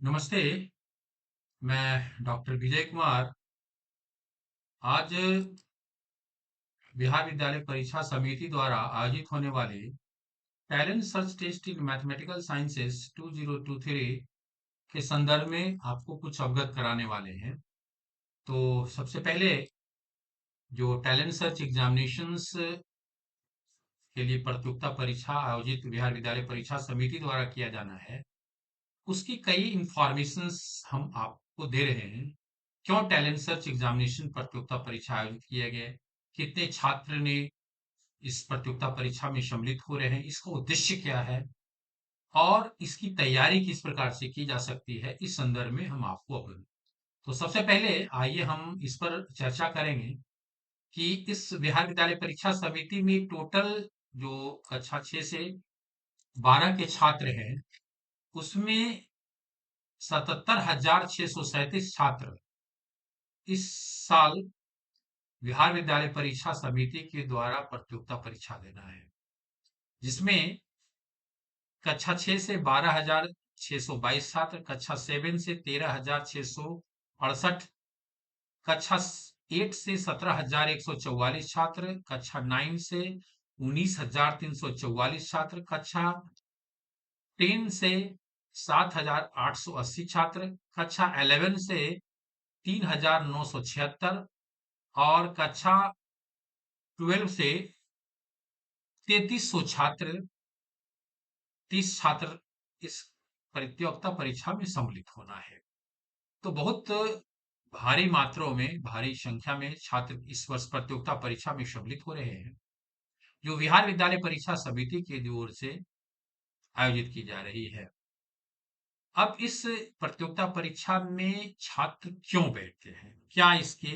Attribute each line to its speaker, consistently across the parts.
Speaker 1: नमस्ते। मैं डॉक्टर विजय कुमार आज बिहार विद्यालय परीक्षा समिति द्वारा आयोजित होने वाले talent search test in mathematical sciences 2023 के संदर्भ में आपको कुछ अवगत कराने वाले हैं। तो सबसे पहले जो टैलेंट सर्च एग्जामिनेशंस के लिए प्रतियोगिता परीक्षा आयोजित बिहार विद्यालय परीक्षा समिति द्वारा किया जाना है, उसकी कई इंफॉर्मेशंस हम आपको दे रहे हैं। क्यों टैलेंट सर्च एग्जामिनेशन प्रतियोगिता परीक्षा आयोजित किया गया है, कितने छात्र ने इस प्रतियोगिता परीक्षा में सम्मिलित हो रहे हैं, इसका उद्देश्य क्या है और इसकी तैयारी किस प्रकार से की जा सकती है, इस संदर्भ में हम आपको अवगत। तो सबसे पहले आइए हम इस पर चर्चा करेंगे कि इस बिहार विद्यालय परीक्षा समिति में टोटल जो कक्षा 6 से 12 के छात्र हैं, उसमें 77,637 छात्र इस साल बिहार विद्यालय परीक्षा समिति के द्वारा प्रतियोगिता परीक्षा देना है, जिसमें कक्षा 6 से 12,622 छात्र, कक्षा 7 से 13,668, कक्षा 8 से 17,144 छात्र, कक्षा 9 से 19,344 छात्र, कक्षा 10 से 7,880 छात्र, कक्षा 11 से 3,976 और कक्षा 12 से 3,300 छात्र 30 छात्र इस प्रतियोगिता परीक्षा में सम्मिलित होना है। तो बहुत भारी मात्रा में, भारी संख्या में छात्र इस वर्ष प्रतियोगिता परीक्षा में सम्मिलित हो रहे हैं, जो बिहार विद्यालय परीक्षा समिति की ओर से आयोजित की जा रही है। अब इस प्रतियोगिता परीक्षा में छात्र क्यों बैठते हैं? क्या इसके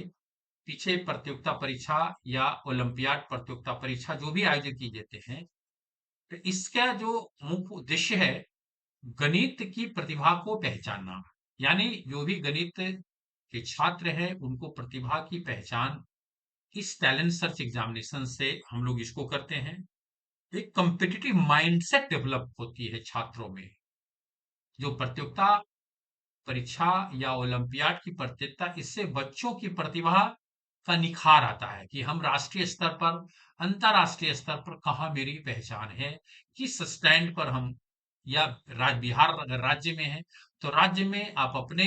Speaker 1: पीछे प्रतियोगिता परीक्षा या ओलंपियाड प्रतियोगिता परीक्षा जो भी आयोजित की जाते हैं, तो इसका जो मुख्य उद्देश्य है, गणित की प्रतिभा को पहचानना। यानी जो भी गणित के छात्र हैं, उनको प्रतिभा की पहचान इस टैलेंट सर्च एग्जामिनेशन से हम लोग इसको करते हैं। एक कॉम्पिटिटिव माइंडसेट डेवलप होती है छात्रों में। जो प्रतियोगिता परीक्षा या ओलंपियाड की प्रतियोगिता, इससे बच्चों की प्रतिभा का निखार आता है कि हम राष्ट्रीय स्तर पर, अंतरराष्ट्रीय स्तर पर कहाँ मेरी पहचान है, किस स्टैंड पर हम, या बिहार अगर राज्य में है तो राज्य में आप अपने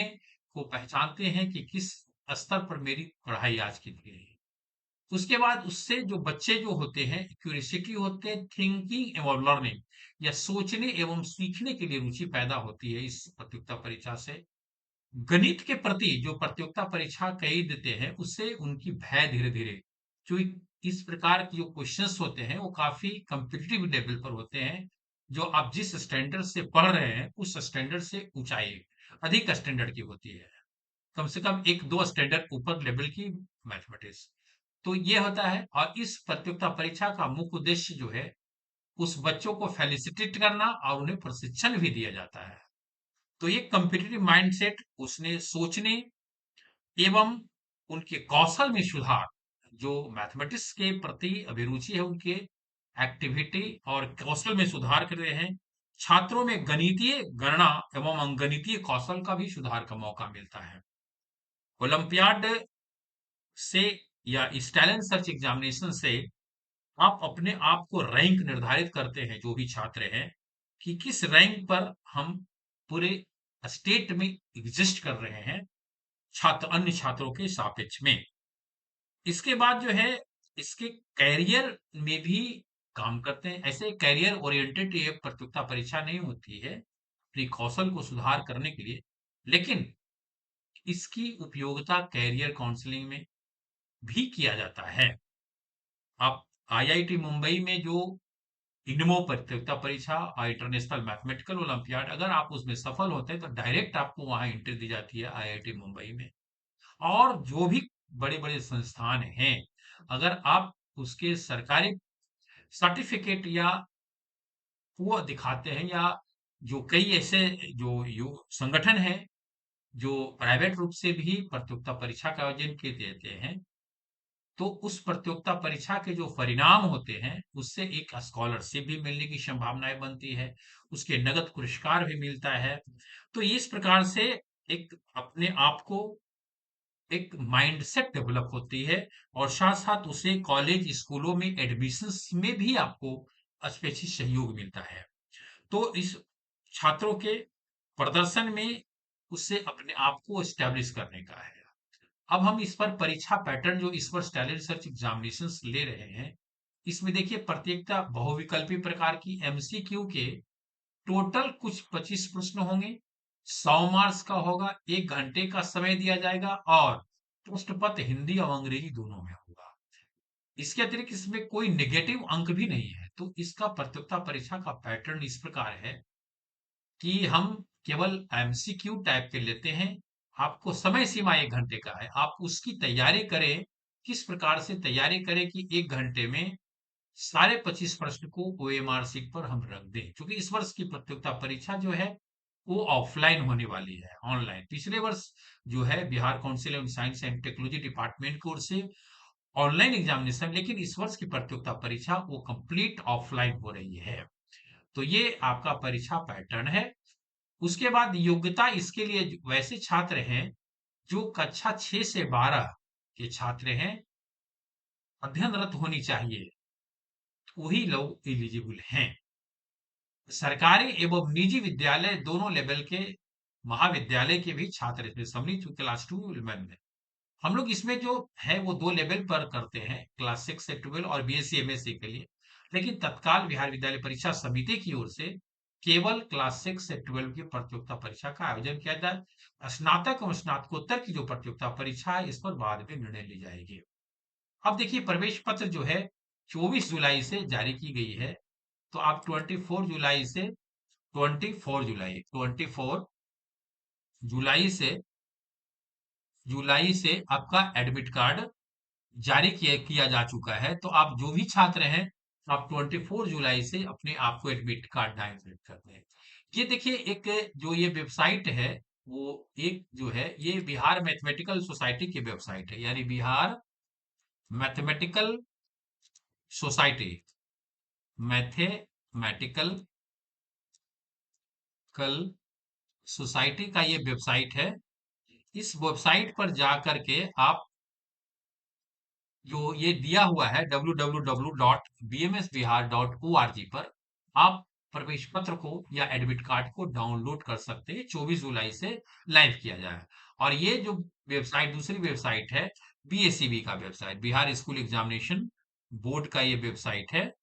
Speaker 1: को पहचानते हैं कि किस स्तर पर मेरी पढ़ाई आज की गई है। उसके बाद उससे जो बच्चे जो होते हैं, क्यूरियोसिटी होते हैं, थिंकिंग एवं लर्निंग या सोचने एवं सीखने के लिए रुचि पैदा होती है इस प्रतियोगिता परीक्षा से। गणित के प्रति जो प्रतियोगिता परीक्षा कई देते हैं, उससे उनकी भय धीरे धीरे, जो इस प्रकार की जो क्वेश्चंस होते हैं वो काफी कम्पिटिटिव लेवल पर होते हैं। जो आप जिस स्टैंडर्ड से पढ़ रहे हैं, उस स्टैंडर्ड से ऊंचाई अधिक स्टैंडर्ड की होती है, कम से कम एक दो स्टैंडर्ड ऊपर लेवल की मैथमेटिक्स। तो ये होता है, और इस प्रतियोगिता परीक्षा का मुख्य उद्देश्य जो है, उस बच्चों को फेलिसिटेट करना और उन्हें प्रशिक्षण भी दिया जाता है। तो ये कॉम्पिटिटिव माइंडसेट, उसने सोचने एवं उनके कौशल में सुधार, जो मैथमेटिक्स के प्रति अभिरुचि है उनके, एक्टिविटी और कौशल में सुधार कर रहे हैं। छात्रों में गणितीय गणना एवं अंकगणितीय कौशल का भी सुधार का मौका मिलता है। ओलंपियाड से या इस टैलेंट सर्च एग्जामिनेशन से आप अपने आप को रैंक निर्धारित करते हैं, जो भी छात्र हैं, कि किस रैंक पर हम पूरे स्टेट में एग्जिस्ट कर रहे हैं, छात्र अन्य छात्रों के सापेक्ष में। इसके बाद जो है, इसके कैरियर में भी काम करते हैं। ऐसे कैरियर ओरिएंटेड ये प्रतियोगिता परीक्षा नहीं होती है, अपनी कौशल को सुधार करने के लिए, लेकिन इसकी उपयोगिता कैरियर काउंसलिंग में भी किया जाता है। आप आईआईटी मुंबई में जो इग्नू प्रतियोगिता परीक्षा और इंटरनेशनल मैथमेटिकल ओलंपियाड, अगर आप उसमें सफल होते हैं तो डायरेक्ट आपको वहां एंट्री दी जाती है आईआईटी मुंबई में। और जो भी बड़े बड़े संस्थान हैं, अगर आप उसके सरकारी सर्टिफिकेट या वो दिखाते हैं, या जो कई ऐसे जो संगठन है जो प्राइवेट रूप से भी प्रतियोगिता परीक्षा का आयोजन के देते हैं, तो उस प्रतियोगिता परीक्षा के जो परिणाम होते हैं, उससे एक स्कॉलरशिप भी मिलने की संभावनाएँ बनती है, उसके नगद पुरस्कार भी मिलता है। तो इस प्रकार से एक अपने आप को एक माइंडसेट डेवलप होती है और साथ-साथ उसे कॉलेज, स्कूलों में एडमिशन्स में भी आपको स्पेशली सहयोग मिलता है। तो इस छात्रों के प्रदर्शन में उससे अपने आप को एस्टैब्लिश करने का है। अब हम इस पर परीक्षा पैटर्न जो इस वर्ष टैलेंट सर्च एग्जामिनेशंस ले रहे हैं, इसमें देखिए प्रत्येकता बहुविकल्पी प्रकार की एमसीक्यू के टोटल कुछ 25 प्रश्न होंगे, 100 मार्क्स का होगा, 1 घंटे का समय दिया जाएगा और प्रश्न पत्र हिंदी और अंग्रेजी दोनों में होगा। इसके अतिरिक्त इसमें कोई नेगेटिव अंक भी नहीं है। तो इसका प्रतियोगिता परीक्षा का पैटर्न इस प्रकार है कि हम केवल एमसीक्यू टाइप के लेते हैं। आपको समय सीमा 1 घंटे का है। आप उसकी तैयारी करें, किस प्रकार से तैयारी करें कि 1 घंटे में सारे 25 प्रश्न को ओएमआर शीट पर हम रख दें। क्योंकि इस वर्ष की प्रतियोगिता परीक्षा जो है, वो ऑफलाइन होने वाली है, ऑनलाइन। पिछले वर्ष जो है Bihar council of science and technology department की ओर से ऑनलाइन एग्जामिनेशन, लेकिन इस वर्ष की प्रतियोगिता परीक्षा वो कंप्लीट ऑफलाइन हो रही है। तो ये आपका परीक्षा पैटर्न है। उसके बाद योग्यता इसके लिए वैसे छात्र हैं जो कक्षा 6 से 12 के छात्र हैं, अध्ययनरत होनी चाहिए, वही लोग एलिजिबल हैं। सरकारी एवं निजी विद्यालय दोनों लेवल के महाविद्यालय के भी छात्र इसमें सम्मिलित क्लास 2 में। हम लोग इसमें जो है वो 2 लेवल पर करते हैं, क्लास 6 से 12 और बीएससी एमएससी के लिए। लेकिन तत्काल बिहार विद्यालय परीक्षा समिति की ओर से केवल क्लास 6 से 12 की प्रतियोगिता परीक्षा का आयोजन किया जाए। स्नातक और स्नातकोत्तर की जो प्रतियोगिता परीक्षा है, इस पर बाद में निर्णय ली जाएगी। अब देखिए प्रवेश पत्र जो है 24 जुलाई से जारी की गई है। तो आप 24 जुलाई से आपका एडमिट कार्ड जारी किया जा चुका है। तो आप जो भी छात्र हैं, आप 24 जुलाई से अपने आप को एडमिट कार्ड डाउनलोड कर दें। ये देखिए एक जो ये वेबसाइट है, वो एक जो है ये बिहार मैथमेटिकल सोसाइटी की वेबसाइट है, यानी बिहार मैथमेटिकल सोसाइटी, मैथमेटिकल कल सोसाइटी का ये वेबसाइट है। इस वेबसाइट पर जा करके आप जो ये दिया हुआ है www.bmsbihar.org पर आप प्रवेश पत्र को या एडमिट कार्ड को डाउनलोड कर सकते हैं। 24 जुलाई से लाइव किया जाए। और ये जो वेबसाइट दूसरी वेबसाइट है, बीएसईबी का website, Bihar school examination board का ये वेबसाइट है।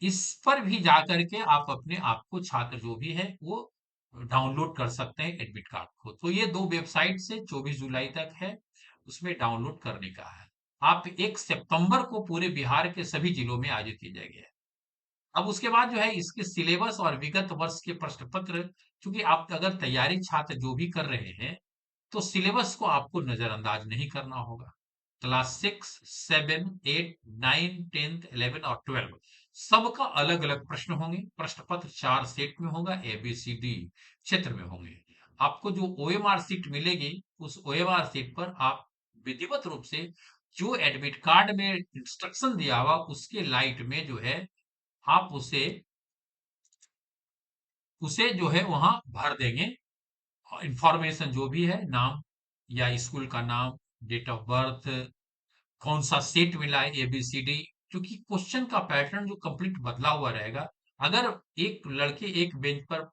Speaker 1: इस पर भी जा करके आप अपने आप को छात्र जो भी है वो डाउनलोड कर सकते हैं एडमिट कार्ड को। तो ये 2 वेबसाइट से 24 जुलाई तक है, उसमें डाउनलोड करने का है। आप 1 सितंबर को पूरे बिहार के सभी जिलों में आयोजित की जाएगी। अब उसके बाद जो है इसके सिलेबस और विगत वर्ष के प्रश्न पत्र, क्योंकि आप अगर तैयारी छात्र जो भी कर रहे हैं, तो सिलेबस को आपको नजरअंदाज नहीं करना होगा। क्लास 6, 7, 8, 9, 10, 11 और 12 सबका अलग अलग प्रश्न होंगे। प्रश्न पत्र 4 सेट में होगा, ए बी सी डी क्षेत्र में होंगे। आपको जो ओएमआर सीट मिलेगी, उस ओएमआर सीट पर आप विधिवत रूप से जो एडमिट कार्ड में इंस्ट्रक्शन दिया हुआ उसके लाइट में जो है आप उसे उसे जो है वहां भर देंगे। इंफॉर्मेशन जो भी है, नाम या स्कूल का नाम, डेट ऑफ बर्थ, कौन सा सेट मिला है, एबीसीडी। क्योंकि क्वेश्चन का पैटर्न जो कंप्लीट बदला हुआ रहेगा। अगर एक लड़के एक बेंच पर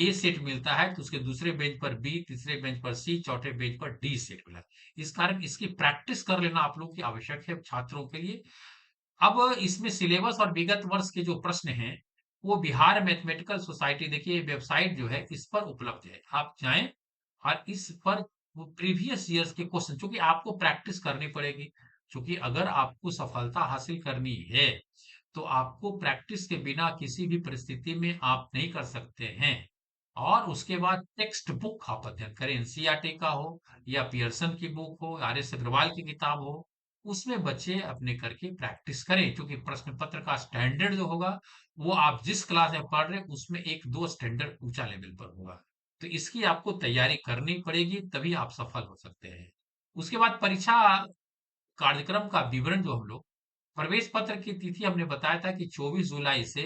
Speaker 1: ए सेट मिलता है, तो उसके दूसरे बेंच पर बी, तीसरे बेंच पर सी, चौथे बेंच पर डी सेट मिला है। इस कारण इसकी प्रैक्टिस कर लेना आप लोगों की आवश्यक है छात्रों के लिए। अब इसमें सिलेबस और विगत वर्ष के जो प्रश्न हैं, वो बिहार मैथमेटिकल सोसाइटी, देखिए वेबसाइट जो है इस पर उपलब्ध है। आप जाएं और इस पर वो प्रीवियस ईयर्स के क्वेश्चन, क्योंकि आपको प्रैक्टिस करनी पड़ेगी। क्योंकि अगर आपको सफलता हासिल करनी है, तो आपको प्रैक्टिस के बिना किसी भी परिस्थिति में आप नहीं कर सकते हैं। और उसके बाद टेक्स्ट बुक आप अध्ययन करें, एनसीईआरटी का हो या पियर्सन की बुक हो, आर एस अग्रवाल की किताब हो, उसमें बच्चे अपने करके प्रैक्टिस करें। क्योंकि प्रश्न पत्र का स्टैंडर्ड जो होगा, वो आप जिस क्लास में पढ़ रहे हैं उसमें 1-2 स्टैंडर्ड ऊंचा लेवल पर होगा। तो इसकी आपको तैयारी करनी पड़ेगी, तभी आप सफल हो सकते हैं। उसके बाद परीक्षा कार्यक्रम का विवरण जो हम लोग प्रवेश पत्र की तिथि हमने बताया था कि 24 जुलाई से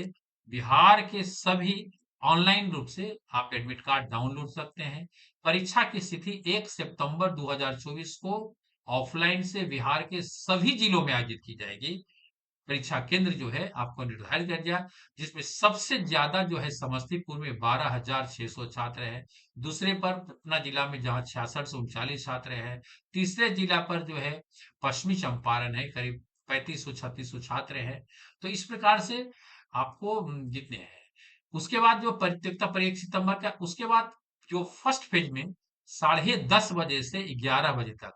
Speaker 1: बिहार के सभी ऑनलाइन रूप से आप एडमिट कार्ड डाउनलोड सकते हैं। परीक्षा की स्थिति 1 सितंबर 2024 को ऑफलाइन से बिहार के सभी जिलों में आयोजित की जाएगी। परीक्षा केंद्र जो है आपको निर्धारित कर दिया, जिसमें सबसे ज्यादा जो है समस्तीपुर में 12,600 छात्र हैं। दूसरे पर पटना जिला में जहां 66 से 39 छात्र हैं। तीसरे जिला पर जो है पश्चिमी चंपारण है, करीब 3500 3600 छात्र हैं। तो इस प्रकार से आपको जितने हैं, उसके बाद जो प्रतियोगिता पर 1 सितंबर का, उसके बाद जो फर्स्ट फेज में 10:30 बजे से 11 बजे तक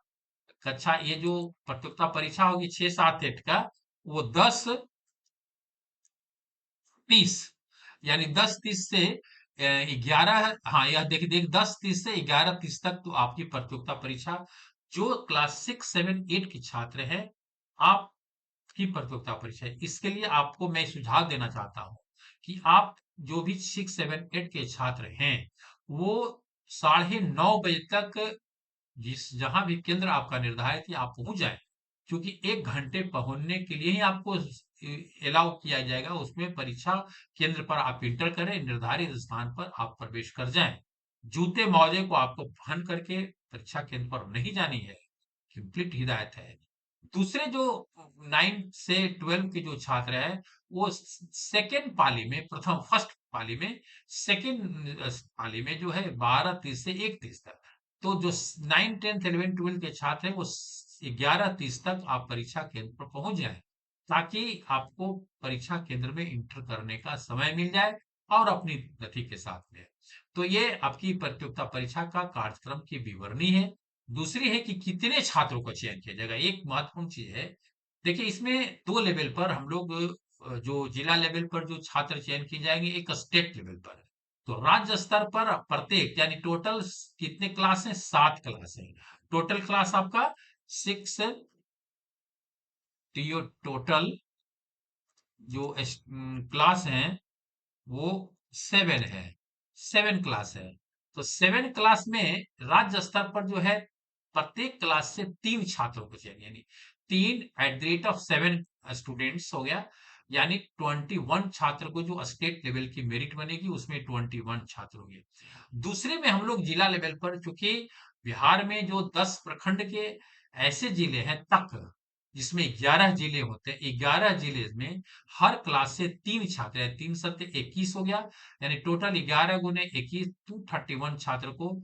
Speaker 1: कक्षा, ये जो प्रतियोगिता परीक्षा होगी 6 7 8 का, वो 10:30, यानी 10:30 से 11, हाँ यह देखिए देख 10:30 से 11:30 तक तो आपकी प्रतियोगिता परीक्षा, जो क्लास 6 7 8 के छात्र हैं, आपकी प्रतियोगिता परीक्षा है। इसके लिए आपको मैं सुझाव देना चाहता हूँ कि आप जो भी 6 7 8 के छात्र हैं, वो 9:30 बजे तक जिस जहां भी केंद्र आपका निर्धारित है आप पहुंच जाएं, क्योंकि 1 घंटे पहुंचने के लिए ही आपको अलाउ किया जाएगा। उसमें परीक्षा केंद्र पर आप इंटर करें, निर्धारित स्थान पर आप प्रवेश कर जाएं। जूते मोजे को आपको पहन करके परीक्षा केंद्र पर नहीं जानी है, कंप्लीट हिदायत है। दूसरे जो 9 से 12 के जो छात्र हैं, वो सेकेंड पाली में, प्रथम फर्स्ट पाली में, सेकेंड पाली में जो है 12:30 से 1:30 तक। तो जो 9 10 11 12 के छात्र हैं, वो 11:30 तक आप परीक्षा केंद्र पर पहुंच जाएं, ताकि आपको परीक्षा केंद्र में इंटर करने का समय मिल जाए और अपनी गति के साथ में। तो ये आपकी प्रतियोगिता परीक्षा का कार्यक्रम की विवरणी है। दूसरी है कि कितने छात्रों का चयन किया जाएगा। एक महत्वपूर्ण चीज है, देखिए इसमें 2 लेवल पर हम लोग जो जिला लेवल पर जो छात्र चयन किए जाएंगे, एक स्टेट लेवल पर। तो राज्य स्तर पर प्रत्येक, यानी टोटल कितने क्लास हैं? 7 क्लास है। टोटल क्लास आपका 6, टोटल जो क्लास है वो 7 है, 7 क्लास है। तो 7 क्लास में राज्य स्तर पर जो है प्रत्येक क्लास से 3 छात्रों को चाहिए, यानी 3 @ 7 स्टूडेंट्स हो गया, यानी 21 छात्र को जो स्टेट लेवल की मेरिट बनेगी उसमें 21 छात्र होंगे। दूसरे में हम लोग जिला लेवल पर, चूंकि बिहार में जो 10 प्रखंड के ऐसे जिले हैं तक, जिसमें 11 जिले होते हैं, 11 जिले में हर क्लास से 3 छात्र है। 3 × 7 = 21 हो गया, यानी टोटल 11 × 21 231 छात्र को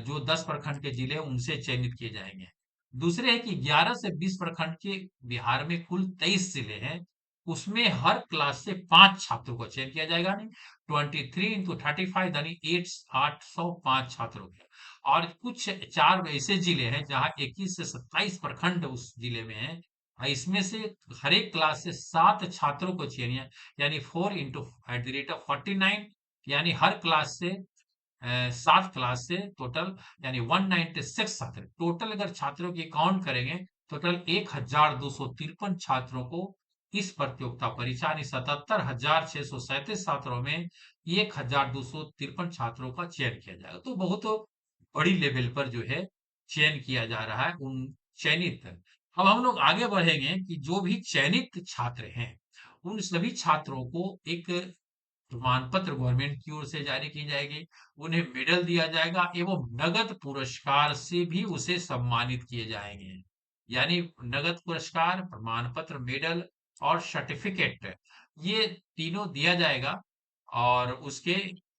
Speaker 1: जो 10 प्रखंड के जिले हैं उनसे चयनित किए जाएंगे। दूसरे है कि 11 से 20 प्रखंड के बिहार में कुल 23 जिले हैं, उसमें हर क्लास से 5 छात्रों का चयन किया जाएगा। नहीं, 23 × 35 यानी 805 छात्र हो गया। और कुछ 4 ऐसे जिले हैं जहां 21 से 27 प्रखंड उस जिले में है, और इसमें से हर एक क्लास से 7 छात्रों को चयनित, यानी 4 × 49, यानी हर क्लास से 7 क्लास से टोटल, यानी 196 छात्र। टोटल अगर छात्रों की काउंट करेंगे, टोटल 1,253 छात्रों को इस प्रतियोगिता परीक्षा, यानी 77,637 छात्रों में 1,253 छात्रों का चयन किया जाएगा। तो बहुत बड़ी लेवल पर जो है चयन किया जा रहा है उन चयनित। अब हम लोग आगे बढ़ेंगे कि जो भी चयनित छात्र हैं, उन सभी छात्रों को एक प्रमाण पत्र गवर्नमेंट की ओर से जारी की जाएगी, उन्हें मेडल दिया जाएगा एवं नगद पुरस्कार से भी उसे सम्मानित किए जाएंगे। यानी नगद पुरस्कार, प्रमाण पत्र, मेडल और सर्टिफिकेट, ये तीनों दिया जाएगा। और उसके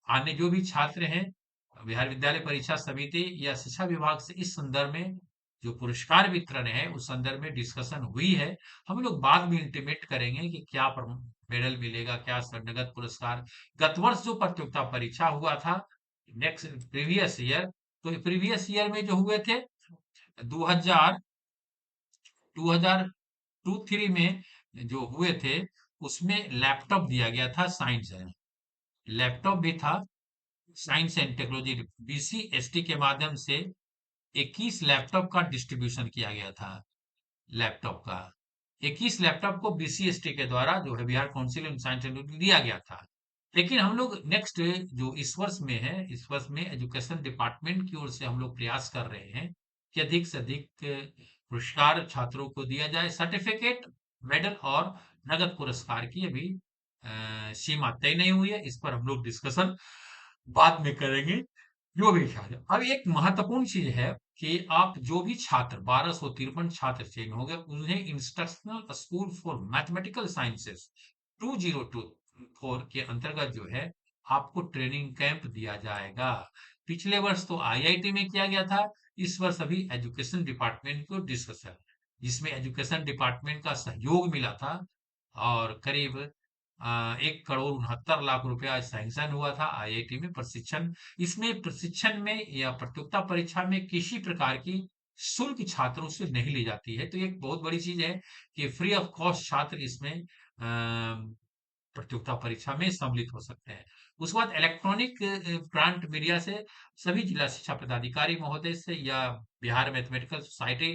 Speaker 1: अन्य जो भी छात्र हैं, बिहार विद्यालय परीक्षा समिति या शिक्षा विभाग से इस संदर्भ में जो पुरस्कार वितरण है उस संदर्भ में डिस्कशन हुई है। हम लोग बाद में इंटीमेट करेंगे कि क्या मेडल मिलेगा, क्या नगद पुरस्कार। गत वर्ष जो प्रतियोगिता परीक्षा हुआ था, नेक्स्ट प्रीवियस ईयर, तो प्रीवियस ईयर में जो हुए थे 2000 2002-3 में जो हुए थे, उसमें लैपटॉप दिया गया था साइंस है, लैपटॉप भी था। साइंस एंड टेक्नोलॉजी बीसीएसटी के माध्यम से 21 लैपटॉप का डिस्ट्रीब्यूशन किया गया था। लैपटॉप का 21 लैपटॉप को बीसीएसटी के द्वारा, जो है Bihar council of science and technology, दिया गया था। लेकिन हम लोग नेक्स्ट जो इस वर्ष में है, इस वर्ष में एजुकेशन डिपार्टमेंट की ओर से हम लोग प्रयास कर रहे हैं कि अधिक से अधिक पुरस्कार छात्रों को दिया जाए, सर्टिफिकेट, मेडल और नगद पुरस्कार की अभी सीमा तय नहीं हुई है। इस पर हम लोग डिस्कशन बाद में करेंगे। जो भी छात्र, अब एक महत्वपूर्ण चीज है कि आप जो भी छात्र 1253 छात्र चयन हो गए, उन्हें instructional school for mathematical sciences 2024 के अंतर्गत जो है आपको ट्रेनिंग कैंप दिया जाएगा। पिछले वर्ष तो आईआईटी में किया गया था, इस वर्ष अभी एजुकेशन डिपार्टमेंट को डिस्कशन, जिसमें एजुकेशन डिपार्टमेंट का सहयोग मिला था और करीब 1 करोड़ 69 लाख रुपया सैंक्शन हुआ था आईआईटी में प्रशिक्षण। इसमें प्रशिक्षण में या प्रतियोगिता परीक्षा में किसी प्रकार की शुल्क छात्रों से नहीं ली जाती है, तो एक बहुत बड़ी चीज है कि फ्री ऑफ कॉस्ट छात्र इसमें प्रतियोगिता परीक्षा में सम्मिलित हो सकते हैं। उसके बाद इलेक्ट्रॉनिक प्रिंट मीडिया से सभी जिला शिक्षा पदाधिकारी महोदय से या बिहार मैथमेटिकल सोसाइटी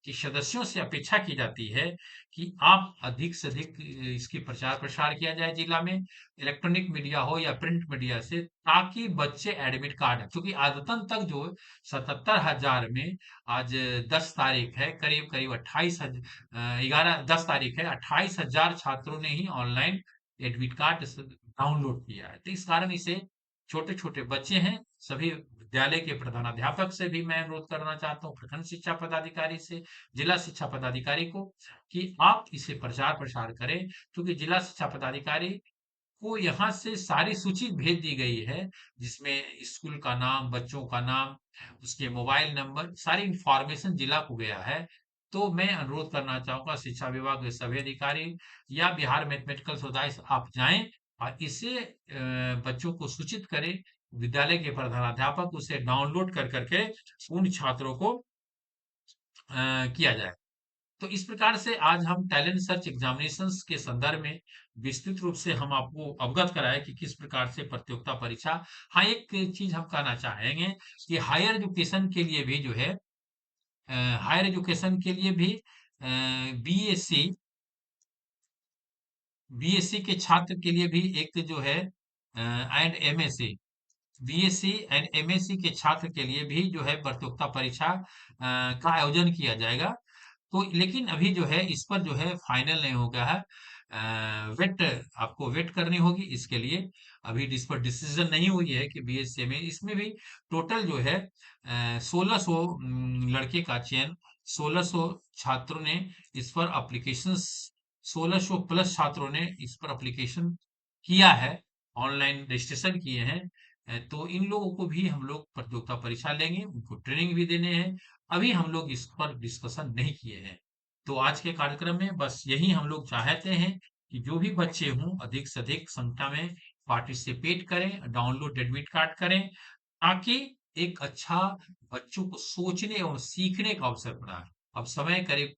Speaker 1: के सदस्यों से अपेक्षा की जाती है कि आप अधिक से अधिक इसकी प्रचार प्रसार किया जाए जिला में, इलेक्ट्रॉनिक मीडिया हो या प्रिंट मीडिया से, ताकि बच्चे एडमिट कार्ड, क्योंकि आदतन तक जो 77,000 में आज 10 तारीख है, करीब करीब 10 तारीख है, 28,000 छात्रों ने ही ऑनलाइन एडमिट कार्ड डाउनलोड किया है। तो इस कारण इसे, छोटे छोटे बच्चे हैं, सभी विद्यालय के प्रधानाध्यापक से भी मैं अनुरोध करना चाहता हूँ, प्रखंड शिक्षा पदाधिकारी से, जिला शिक्षा पदाधिकारी को, कि आप इसे प्रचार प्रसार करें, क्योंकि जिला शिक्षा पदाधिकारी को यहाँ से सारी सूची भेज दी गई है, जिसमें स्कूल का नाम, बच्चों का नाम, उसके मोबाइल नंबर, सारी इंफॉर्मेशन जिला को गया है। तो मैं अनुरोध करना चाहूंगा शिक्षा विभाग के सभी अधिकारी या बिहार मैथमेटिकल सोसाइटी, आप जाएं और इसे बच्चों को सूचित करें, विद्यालय के प्रधानाध्यापक उसे डाउनलोड कर करके उन छात्रों को किया जाए। तो इस प्रकार से आज हम टैलेंट सर्च एग्जामिनेशंस के संदर्भ में विस्तृत रूप से हम आपको अवगत कराए कि किस प्रकार से प्रतियोगिता परीक्षा। हाँ, एक चीज हम कहना चाहेंगे कि हायर एजुकेशन के लिए भी जो है, हायर एजुकेशन के लिए भी बीएससी बीएससी के छात्र के लिए भी एक जो है and MSc, BSc and MSc के छात्र के लिए भी जो है प्रतियोगिता परीक्षा का आयोजन किया जाएगा। तो लेकिन अभी जो है इस पर जो है फाइनल नहीं हो गया है, वेट, आपको वेट करनी होगी इसके लिए। अभी इस पर डिसीजन नहीं हुई है कि बीएससी में, इसमें भी टोटल जो है 1600 लड़के का चयन, 1600 छात्रों ने इस पर अप्लीकेशन, 1600 प्लस छात्रों ने इस पर अप्लीकेशन किया है, ऑनलाइन रजिस्ट्रेशन किए हैं। तो इन लोगों को भी हम लोग प्रतियोगिता परीक्षा लेंगे, उनको ट्रेनिंग भी देने हैं। अभी हम लोग इस पर डिस्कशन नहीं किए हैं। तो आज के कार्यक्रम में बस यही हम लोग चाहते हैं कि जो भी बच्चे हों अधिक से अधिक संख्या में पार्टिसिपेट करें, डाउनलोड एडमिट कार्ड करें, ताकि एक अच्छा बच्चों को सोचने और सीखने का अवसर पड़ा है। अब समय करीब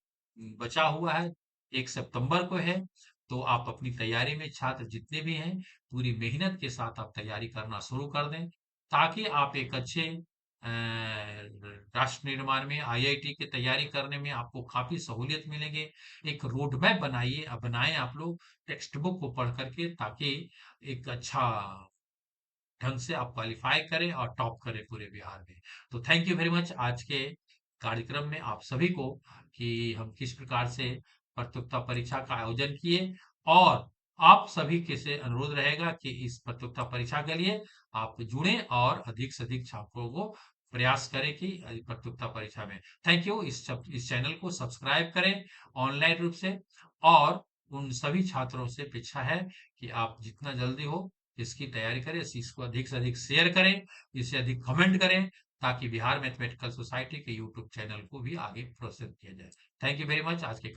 Speaker 1: बचा हुआ है, 1 सितंबर को है, तो आप अपनी तैयारी में छात्र जितने भी हैं पूरी मेहनत के साथ आप तैयारी करना शुरू कर दें, ताकि आप एक अच्छे राष्ट्र निर्माण में, आईआईटी की तैयारी करने में आपको काफी सहूलियत मिलेंगे। एक रोड मैप बनाइए, बनाएं आप लोग टेक्स्ट बुक को पढ़ करके, ताकि एक अच्छा ढंग से आप क्वालिफाई करें और टॉप करें पूरे बिहार में। तो थैंक यू वेरी मच आज के कार्यक्रम में आप सभी को, कि हम किस प्रकार से प्रतियोगिता परीक्षा का आयोजन किए, और आप सभी के से अनुरोध रहेगा कि इस प्रतियोगिता परीक्षा के लिए आप जुड़ें और अधिक से अधिक छात्रों को प्रयास करें कि प्रतियोगिता परीक्षा में। Thank you. इस चैनल को सब्सक्राइब करें ऑनलाइन रूप से, और उन सभी छात्रों से अपेक्षा है कि आप जितना जल्दी हो इसकी तैयारी करें, इसको अधिक से अधिक शेयर करें, इसे अधिक कमेंट करें, ताकि बिहार मैथमेटिकल सोसाइटी के यूट्यूब चैनल को भी आगे प्रोत्साहित किया जाए। थैंक यू वेरी मच आज के